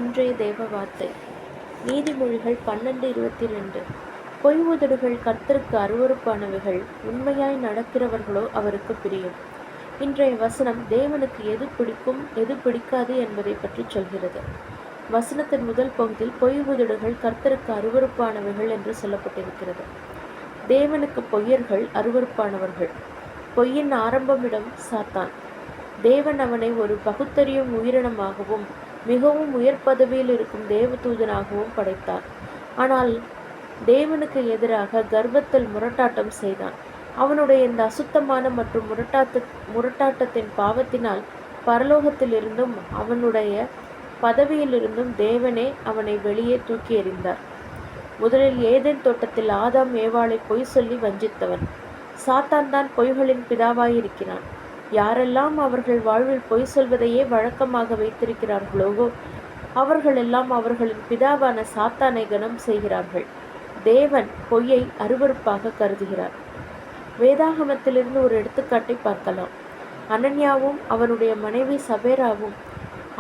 இன்றைய தேவ வார்த்தை நீதிமொழிகள் 12:22. பொய் உதடுகள் கர்த்தருக்கு அருவருப்பானவைகள், உண்மையாய் நடக்கிறவர்களோ அவருக்கு பிரியம். இன்றைய வசனம் தேவனுக்கு எது பிடிக்கும் எது பிடிக்காது என்பதை பற்றி சொல்கிறது. வசனத்தின் முதல் பகுதியில் பொய் உதடுகள் கர்த்தருக்கு அருவருப்பானவைகள் என்று சொல்லப்பட்டிருக்கிறது. தேவனுக்கு பொய்யர்கள் அருவருப்பானவர்கள். பொய்யின் ஆரம்பமிடம் சாத்தான். தேவன் அவனை ஒரு பகுத்தறியும் உயிரினமாகவும் மிகவும் உயர் பதவியில் இருக்கும் தேவதூதனாகவும் படைத்தார். ஆனால் தேவனுக்கு எதிராக கர்வத்தில் முரட்டாட்டம் செய்தான். அவனுடைய இந்த அசுத்தமான மற்றும் முரட்டாட்டத்தின் பாவத்தினால் பரலோகத்திலிருந்தும் அவனுடைய பதவியிலிருந்தும் தேவனே அவனை வெளியே தூக்கி எறிந்தார். முதலில் ஏதேன் தோட்டத்தில் ஆதாம் ஏவாளை பொய் சொல்லி வஞ்சித்தவன். சாத்தான் தான் பொய்களின் பிதாவாயிருக்கிறான். யாரெல்லாம் அவர்கள் வாழ்வில் பொய் சொல்வதையே வழக்கமாக வைத்திருக்கிறார்களோ அவர்களெல்லாம் அவர்களின் பிதாவான சாத்தானை கனம் செய்கிறார்கள். தேவன் பொய்யை அருவருப்பாக கருதுகிறார். வேதாகமத்திலிருந்து ஒரு எடுத்துக்காட்டை பார்க்கலாம். அனன்யாவும் அவனுடைய மனைவி சபேராவும்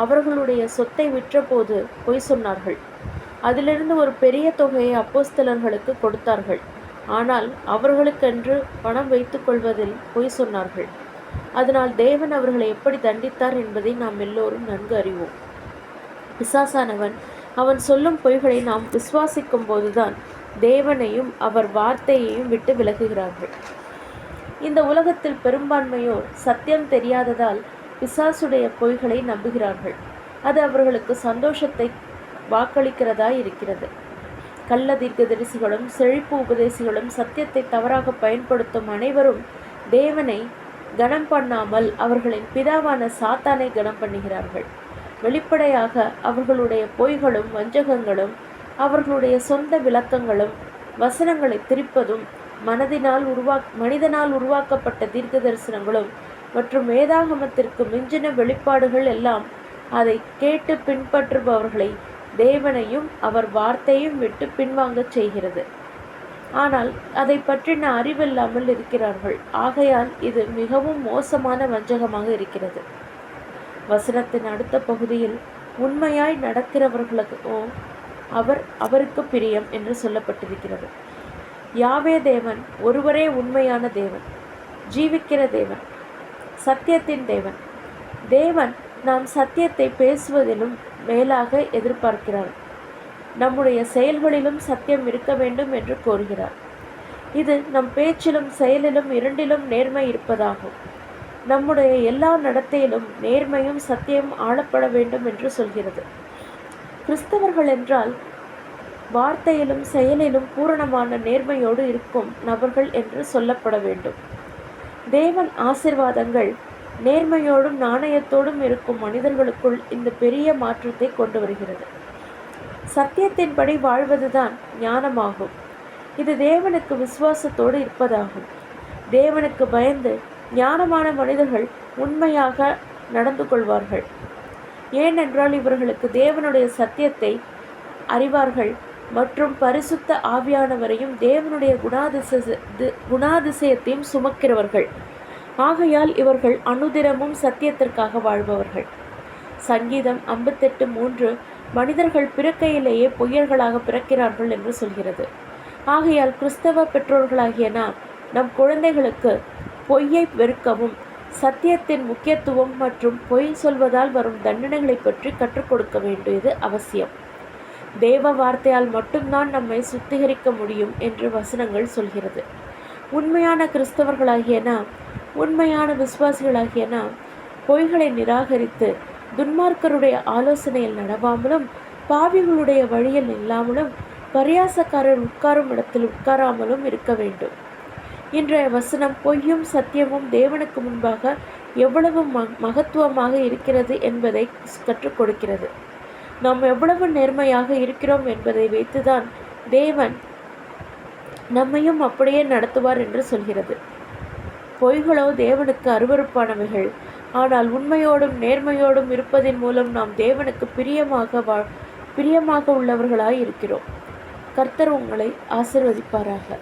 அவர்களுடைய சொத்தை விற்றபோது பொய் சொன்னார்கள். அதிலிருந்து ஒரு பெரிய தொகையை அப்போஸ்தலர்களுக்கு கொடுத்தார்கள். ஆனால் அவர்களுக்கென்று பணம் வைத்துக் கொள்வதில் பொய் சொன்னார்கள். அதனால் தேவன் அவர்களை எப்படி தண்டித்தார் என்பதை நாம் எல்லோரும் நன்கு அறிவோம். பிசாசானவன் அவன் சொல்லும் பொய்களை நாம் விசுவாசிக்கும் போதுதான் தேவனையும் அவர் வார்த்தையையும் விட்டு விலகுகிறார்கள். இந்த உலகத்தில் பெரும்பான்மையோர் சத்தியம் தெரியாததால் பிசாசுடைய பொய்களை நம்புகிறார்கள். அது அவர்களுக்கு சந்தோஷத்தை வாக்களிக்கிறதாய் இருக்கிறது. கள்ள தீர்க்கதரிசிகளும் செழிப்பு உபதேசிகளும் சத்தியத்தை தவறாக பயன்படுத்தும் அனைவரும் தேவனை கனம் பண்ணாமல் அவர்களின் பிதாவான சாத்தானை கனம் பண்ணுகிறார்கள். வெளிப்படையாக அவர்களுடைய பொய்களும் வஞ்சகங்களும் அவர்களுடைய சொந்த விளக்கங்களும் வசனங்களை திரிப்பதும் மனிதனால் உருவாக்கப்பட்ட தீர்க்க தரிசனங்களும் மற்றும் வேதாகமத்திற்கு மிஞ்சின வெளிப்பாடுகள் எல்லாம் அதை கேட்டு பின்பற்றுபவர்களை தேவனையும் அவர் வார்த்தையும் விட்டு பின்வாங்கச் செய்கிறது. ஆனால் அதை பற்றின அறிவில்லாமல் இருக்கிறார்கள். ஆகையால் இது மிகவும் மோசமான வஞ்சகமாக இருக்கிறது. வசனத்தின் அடுத்த பகுதியில் உண்மையாய் நடக்கிறவர்களுக்கோ அவருக்கு பிரியம் என்று சொல்லப்பட்டிருக்கிறது. யாவே தேவன் ஒருவரே உண்மையான தேவன், ஜீவிக்கிற தேவன், சத்தியத்தின் தேவன். தேவன் நாம் சத்தியத்தை பேசுவதிலும் மேலாக எதிர்பார்க்கிறார். நம்முடைய செயல்களிலும் சத்தியம் இருக்க வேண்டும் என்று கோருகிறார். இது நம் பேச்சிலும் செயலிலும் இரண்டிலும் நேர்மை இருப்பதாகும். நம்முடைய எல்லா நடத்தையிலும் நேர்மையும் சத்தியம் ஆளப்பட வேண்டும் என்று சொல்கிறது. கிறிஸ்தவர்கள் என்றால் வார்த்தையிலும் செயலிலும் பூரணமான நேர்மையோடு இருக்கும் நபர்கள் என்று சொல்லப்பட வேண்டும். தேவன் ஆசீர்வாதங்கள் நேர்மையோடும் நாணயத்தோடும் இருக்கும் மனிதர்களுக்குள் இந்த பெரிய மாற்றத்தை கொண்டு வருகிறது. சத்தியத்தின்படி வாழ்வதுதான் ஞானமாகும். இது தேவனுக்கு விசுவாசத்தோடு இருப்பதாகும். தேவனுக்கு பயந்து ஞானமான மனிதர்கள் உண்மையாக நடந்து கொள்வார்கள். ஏனென்றால் இவர்களுக்கு தேவனுடைய சத்தியத்தை அறிவார்கள் மற்றும் பரிசுத்த ஆவியானவரையும் தேவனுடைய குணாதிசயத்தையும் சுமக்கிறவர்கள். ஆகையால் இவர்கள் அனுதினமும் சத்தியத்திற்காக வாழ்பவர்கள். சங்கீதம் 58:3 மனிதர்கள் பிறக்கையிலேயே பொய்யர்களாக பிறக்கிறார்கள் என்று சொல்கிறது. ஆகையால் கிறிஸ்தவ பெற்றோர்களாகிய நாம் நம் குழந்தைகளுக்கு பொய்யை வெறுக்கவும் சத்தியத்தின் முக்கியத்துவம் மற்றும் பொய் சொல்வதால் வரும் தண்டனைகளை பற்றி கற்றுக் கொடுக்க வேண்டியது அவசியம். தேவ வார்த்தையால் மட்டும்தான் நம்மை சுத்திகரிக்க முடியும் என்று வசனங்கள் சொல்கிறது. உண்மையான கிறிஸ்தவர்களாகிய நாம், உண்மையான விசுவாசிகளாகிய நாம் பொய்களை நிராகரித்து துன்மார்க்கருடைய ஆலோசனையில் நடவாமலும் பாவிகளுடைய வழியில் இல்லாமலும் பரியாசக்காரர் உட்காரும் இடத்தில் உட்காராமலும் இருக்க வேண்டும். இன்றைய வசனம் பொய்யும் சத்தியமும் தேவனுக்கு முன்பாக எவ்வளவு மகத்துவமாக இருக்கிறது என்பதை கற்றுக் கொடுக்கிறது. நாம் எவ்வளவு நேர்மையாக இருக்கிறோம் என்பதை வைத்துதான் தேவன் நம்மையும் அப்படியே நடத்துவார் என்று சொல்கிறது. பொய்களோ தேவனுக்கு அருவருப்பானவைகள். ஆனால் உண்மையோடும் நேர்மையோடும் இருப்பதின் மூலம் நாம் தேவனுக்கு பிரியமாக உள்ளவர்களாய் இருக்கிறோம். கர்த்தர் உங்களை ஆசீர்வதிப்பாராக.